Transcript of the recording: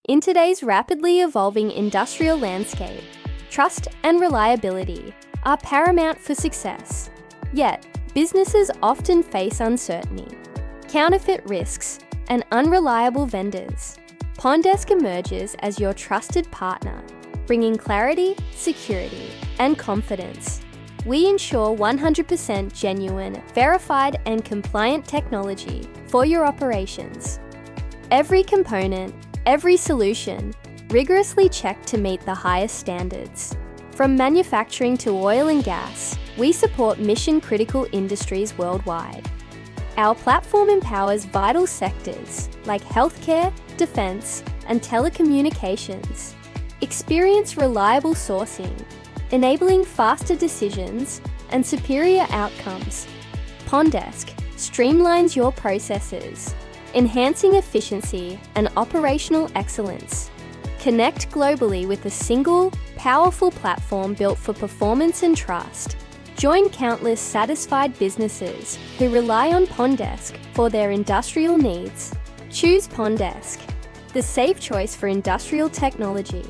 In today's rapidly evolving industrial landscape, trust and reliability are paramount for success. Yet, businesses often face uncertainty, counterfeit risks, and unreliable vendors. PONDESK emerges as your trusted partner, bringing clarity, security, and confidence. We ensure 100% genuine, verified, and compliant technology for your operations. Every component, every solution, rigorously checked to meet the highest standards. From manufacturing to oil and gas, we support mission-critical industries worldwide. Our platform empowers vital sectors like healthcare, defense, and telecommunications. Experience reliable sourcing, enabling faster decisions and superior outcomes. PONDESK streamlines your processes, enhancing efficiency and operational excellence. Connect globally with a single, powerful platform built for performance and trust. Join countless satisfied businesses who rely on PONDESK for their industrial needs. Choose PONDESK, the safe choice for industrial technology.